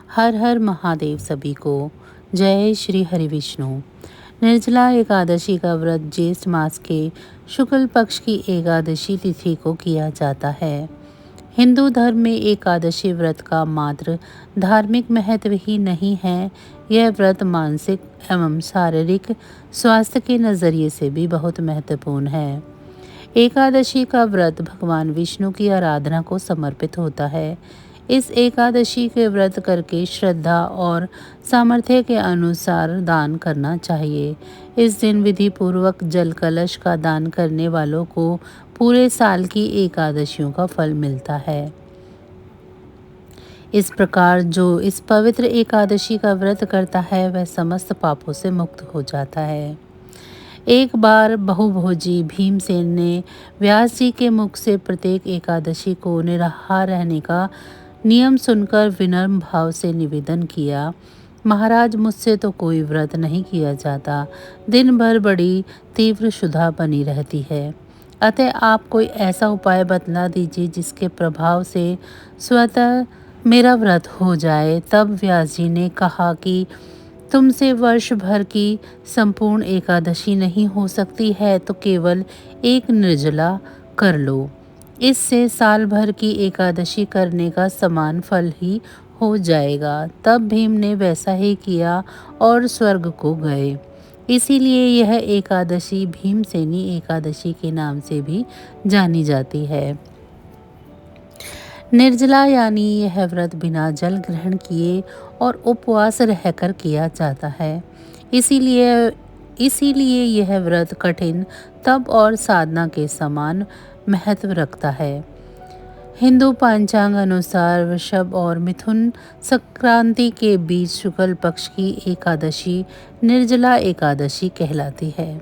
हर हर महादेव सभी को। जय श्री हरि विष्णु। निर्जला एकादशी का व्रत ज्येष्ठ मास के शुक्ल पक्ष की एकादशी तिथि को किया जाता है। हिंदू धर्म में एकादशी व्रत का मात्र धार्मिक महत्व ही नहीं है, यह व्रत मानसिक एवं शारीरिक स्वास्थ्य के नज़रिए से भी बहुत महत्वपूर्ण है। एकादशी का व्रत भगवान विष्णु की आराधना को समर्पित होता है। इस एकादशी के व्रत करके श्रद्धा और सामर्थ्य के अनुसार दान करना चाहिए। इस दिन विधि पूर्वक जल कलश का दान करने वालों को पूरे साल की एकादशियों का फल मिलता है। इस प्रकार जो इस पवित्र एकादशी का व्रत करता है वह समस्त पापों से मुक्त हो जाता है। एक बार बहुभोजी भीमसेन ने व्यास जी के मुख से प्रत्येक एकादशी को निराहार रहने का नियम सुनकर विनम्र भाव से निवेदन किया, महाराज मुझसे तो कोई व्रत नहीं किया जाता, दिन भर बड़ी तीव्र क्षुधा बनी रहती है, अतः आप कोई ऐसा उपाय बतला दीजिए जिसके प्रभाव से स्वतः मेरा व्रत हो जाए। तब व्यास जी ने कहा कि तुमसे वर्ष भर की संपूर्ण एकादशी नहीं हो सकती है तो केवल एक निर्जला कर लो, इससे साल भर की एकादशी करने का समान फल ही हो जाएगा। तब भीम ने वैसा ही किया और स्वर्ग को गए। इसीलिए यह एकादशी भीमसेनी एकादशी के नाम से भी जानी जाती है। निर्जला यानी यह व्रत बिना जल ग्रहण किए और उपवास रहकर किया जाता है। इसीलिए यह व्रत कठिन तप और साधना के समान महत्व रखता है। हिंदू पंचांग अनुसार वृषभ और मिथुन संक्रांति के बीच शुक्ल पक्ष की एकादशी निर्जला एकादशी कहलाती है।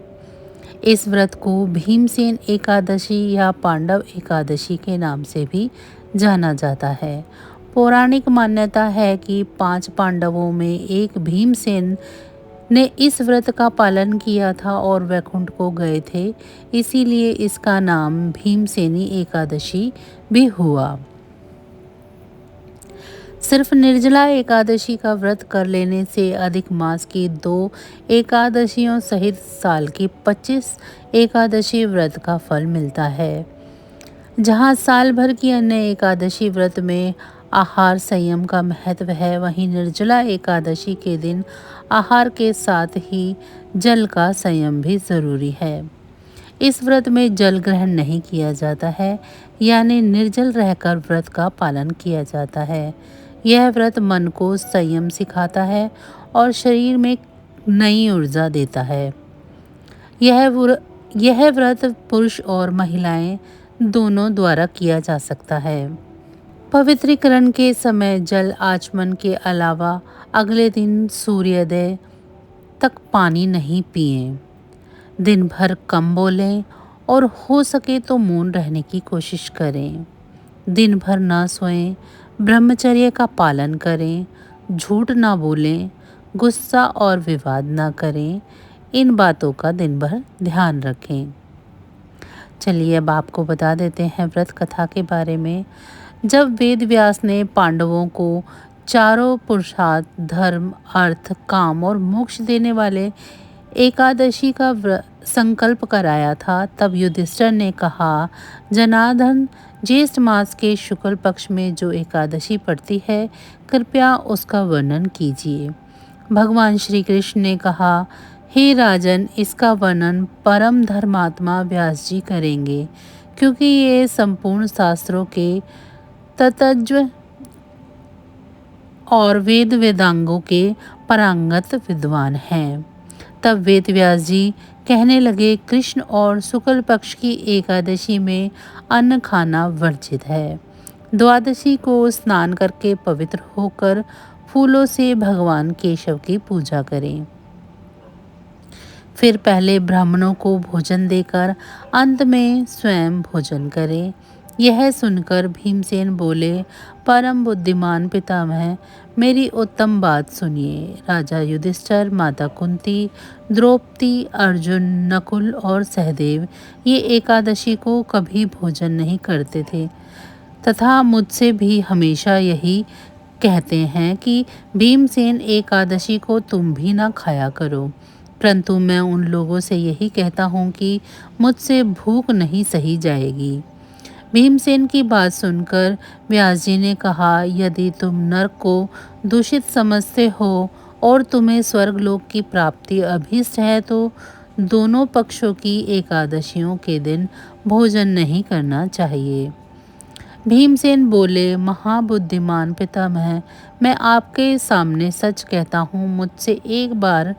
इस व्रत को भीमसेन एकादशी या पांडव एकादशी के नाम से भी जाना जाता है। पौराणिक मान्यता है कि 5 पांडवों में एक भीमसेन ने इस व्रत का पालन किया था और वैकुंठ को गए थे, इसीलिए इसका नाम भीमसेनी एकादशी भी हुआ। सिर्फ निर्जला एकादशी का व्रत कर लेने से अधिक मास की 2 एकादशियों सहित साल की 25 एकादशी व्रत का फल मिलता है। जहाँ साल भर की अन्य एकादशी व्रत में आहार संयम का महत्व है, वहीं निर्जला एकादशी के दिन आहार के साथ ही जल का संयम भी जरूरी है। इस व्रत में जल ग्रहण नहीं किया जाता है, यानी निर्जल रहकर व्रत का पालन किया जाता है। यह व्रत मन को संयम सिखाता है और शरीर में नई ऊर्जा देता है। यह व्रत पुरुष और महिलाएं दोनों द्वारा किया जा सकता है। पवित्रीकरण के समय जल आचमन के अलावा अगले दिन सूर्योदय तक पानी नहीं पिएं। दिन भर कम बोलें और हो सके तो मौन रहने की कोशिश करें। दिन भर ना सोएं, ब्रह्मचर्य का पालन करें, झूठ ना बोलें, गुस्सा और विवाद ना करें। इन बातों का दिन भर ध्यान रखें। चलिए अब आपको बता देते हैं व्रत कथा के बारे में। जब वेद व्यास ने पांडवों को चारों पुरुषार्थ धर्म, अर्थ, काम और मोक्ष देने वाले एकादशी का संकल्प कराया था, तब युधिष्ठिर ने कहा, जनार्दन, ज्येष्ठ मास के शुक्ल पक्ष में जो एकादशी पड़ती है, कृपया उसका वर्णन कीजिए। भगवान श्री कृष्ण ने कहा, हे राजन, इसका वर्णन परम धर्मात्मा व्यास जी करेंगे, क्योंकि ये संपूर्ण शास्त्रों के तत्त्व और वेद वेदांगों के पारंगत विद्वान हैं। तब वेद व्यास जी कहने लगे, कृष्ण और शुक्ल पक्ष की एकादशी में अन्न खाना वर्जित है। द्वादशी को स्नान करके पवित्र होकर फूलों से भगवान केशव की पूजा करें। फिर पहले ब्राह्मणों को भोजन देकर अंत में स्वयं भोजन करें। यह सुनकर भीमसेन बोले, परम बुद्धिमान पितामह, मेरी उत्तम बात सुनिए। राजा युधिष्ठिर, माता कुंती, द्रौपदी, अर्जुन, नकुल और सहदेव ये एकादशी को कभी भोजन नहीं करते थे तथा मुझसे भी हमेशा यही कहते हैं कि भीमसेन एकादशी को तुम भी ना खाया करो, परंतु मैं उन लोगों से यही कहता हूँ कि मुझसे भूख नहीं सही जाएगी। भीमसेन की बात सुनकर व्यास जी ने कहा, यदि तुम नरक को दूषित समझते हो और तुम्हें स्वर्गलोक की प्राप्ति अभीष्ट है तो दोनों पक्षों की एकादशियों के दिन भोजन नहीं करना चाहिए। भीमसेन बोले, महाबुद्धिमान पितामह, मैं आपके सामने सच कहता हूँ, मुझसे एक बार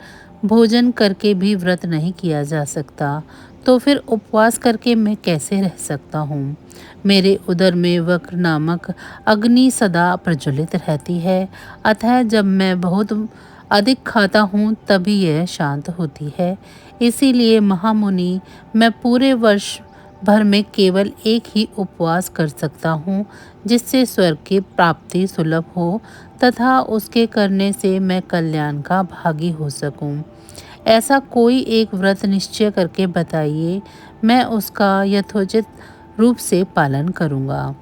भोजन करके भी व्रत नहीं किया जा सकता, तो फिर उपवास करके मैं कैसे रह सकता हूँ। मेरे उदर में वक्र नामक अग्नि सदा प्रज्वलित रहती है, अतः जब मैं बहुत अधिक खाता हूँ तभी यह शांत होती है। इसीलिए महामुनि, मैं पूरे वर्ष भर में केवल एक ही उपवास कर सकता हूँ, जिससे स्वर्ग की प्राप्ति सुलभ हो तथा उसके करने से मैं कल्याण का भागी हो सकूँ। ऐसा कोई एक व्रत निश्चय करके बताइए, मैं उसका यथोचित रूप से पालन करूँगा।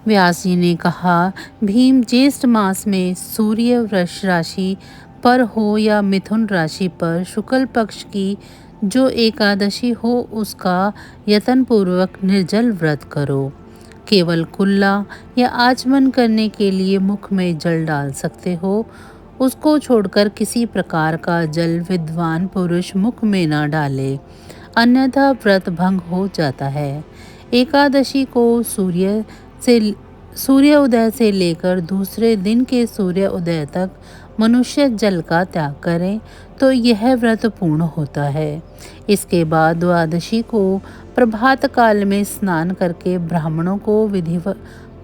व्यास जी ने कहा, भीम, ज्येष्ठ मास में सूर्य वृष राशि पर हो या मिथुन राशि पर शुक्ल पक्ष की जो एकादशी हो उसका यत्न पूर्वक निर्जल व्रत करो। केवल कुल्ला या आचमन करने के लिए मुख में जल डाल सकते हो, उसको छोड़कर किसी प्रकार का जल विद्वान पुरुष मुख में न डाले, अन्यथा व्रत भंग हो जाता है। एकादशी को सूर्योदय से लेकर दूसरे दिन के सूर्योदय तक मनुष्य जल का त्याग करें तो यह व्रत पूर्ण होता है। इसके बाद द्वादशी को प्रभात काल में स्नान करके ब्राह्मणों को विधि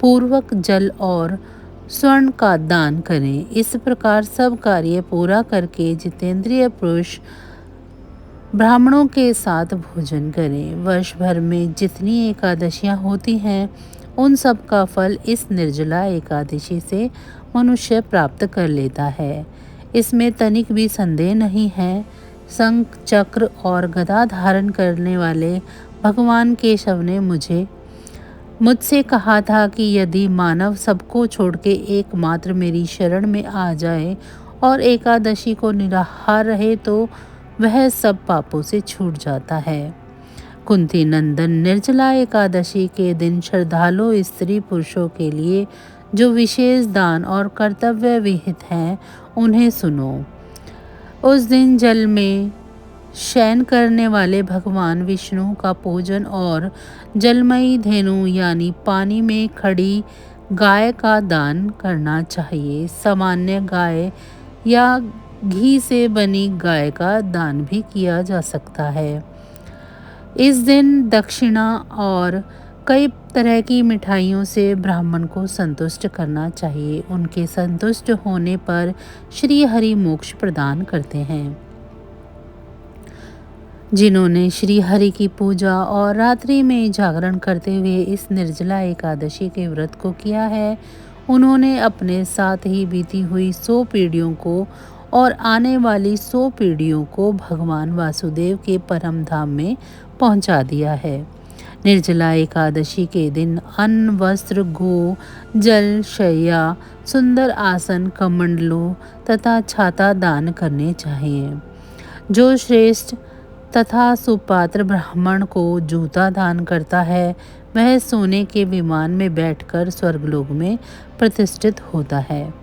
पूर्वक जल और स्वर्ण का दान करें। इस प्रकार सब कार्य पूरा करके जितेंद्रिय पुरुष ब्राह्मणों के साथ भोजन करें। वर्ष भर में जितनी एकादशियां होती हैं उन सब का फल इस निर्जला एकादशी से मनुष्य प्राप्त कर लेता है, इसमें तनिक भी संदेह नहीं है। शंख चक्र और गदा धारण करने वाले भगवान केशव ने मुझसे कहा था कि यदि मानव सबको छोड़ के एकमात्र मेरी शरण में आ जाए और एकादशी को निराहार रहे तो वह सब पापों से छूट जाता है। कुंती नंदन, निर्जला एकादशी के दिन श्रद्धालु स्त्री पुरुषों के लिए जो विशेष दान और कर्तव्य विहित हैं उन्हें सुनो। उस दिन जल में शयन करने वाले भगवान विष्णु का पूजन और जलमयी धेनु यानी पानी में खड़ी गाय का दान करना चाहिए। सामान्य गाय या घी से बनी गाय का दान भी किया जा सकता है। इस दिन दक्षिणा और कई तरह की मिठाइयों से ब्राह्मण को संतुष्ट करना चाहिए। उनके संतुष्ट होने पर श्री हरि मोक्ष प्रदान करते हैं। जिन्होंने श्री हरि की पूजा और रात्रि में जागरण करते हुए इस निर्जला एकादशी के व्रत को किया है, उन्होंने अपने साथ ही बीती हुई 100 पीढ़ियों को और आने वाली 100 पीढ़ियों को भगवान वासुदेव के परम धाम में पहुंचा दिया है। निर्जला एकादशी के दिन अन्न, वस्त्र, गो, जल, शैया, सुंदर आसन, कमंडलू तथा छाता दान करने चाहिए। जो श्रेष्ठ तथा सुपात्र ब्राह्मण को जूता दान करता है वह सोने के विमान में बैठकर स्वर्गलोक में प्रतिष्ठित होता है।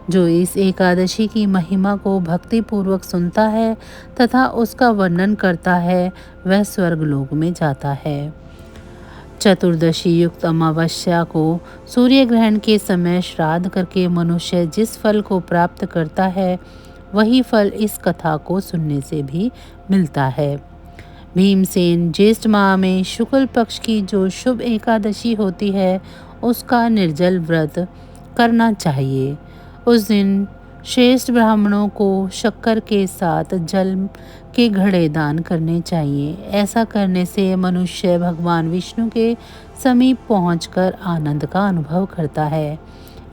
जो इस एकादशी की महिमा को भक्ति पूर्वक सुनता है तथा उसका वर्णन करता है वह स्वर्गलोक में जाता है। चतुर्दशी युक्त अमावस्या को सूर्य ग्रहण के समय श्राद्ध करके मनुष्य जिस फल को प्राप्त करता है वही फल इस कथा को सुनने से भी मिलता है। भीमसेन, ज्येष्ठ माह में शुक्ल पक्ष की जो शुभ एकादशी होती है उसका निर्जल व्रत करना चाहिए। उस दिन श्रेष्ठ ब्राह्मणों को शक्कर के साथ जल के घड़े दान करने चाहिए। ऐसा करने से मनुष्य भगवान विष्णु के समीप पहुंचकर आनंद का अनुभव करता है।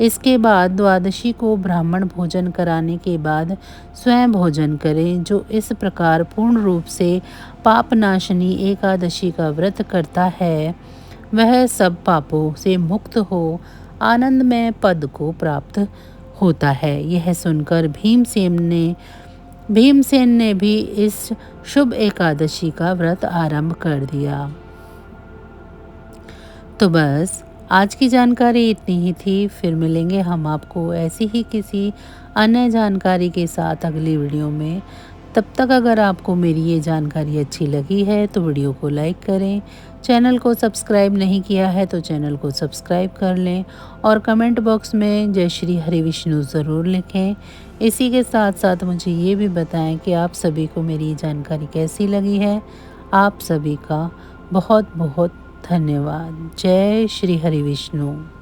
इसके बाद द्वादशी को ब्राह्मण भोजन कराने के बाद स्वयं भोजन करें। जो इस प्रकार पूर्ण रूप से पापनाशनी एकादशी का व्रत करता है वह सब पापों से मुक्त हो आनंदमय पद को प्राप्त होता है। यह सुनकर भीमसेन ने भी इस शुभ एकादशी का व्रत आरंभ कर दिया। तो बस आज की जानकारी इतनी ही थी। फिर मिलेंगे हम आपको ऐसी ही किसी अन्य जानकारी के साथ अगली वीडियो में। तब तक अगर आपको मेरी ये जानकारी अच्छी लगी है तो वीडियो को लाइक करें, चैनल को सब्सक्राइब नहीं किया है तो चैनल को सब्सक्राइब कर लें और कमेंट बॉक्स में जय श्री हरि विष्णु ज़रूर लिखें। इसी के साथ साथ मुझे ये भी बताएं कि आप सभी को मेरी जानकारी कैसी लगी है। आप सभी का बहुत बहुत धन्यवाद। जय श्री हरि विष्णु।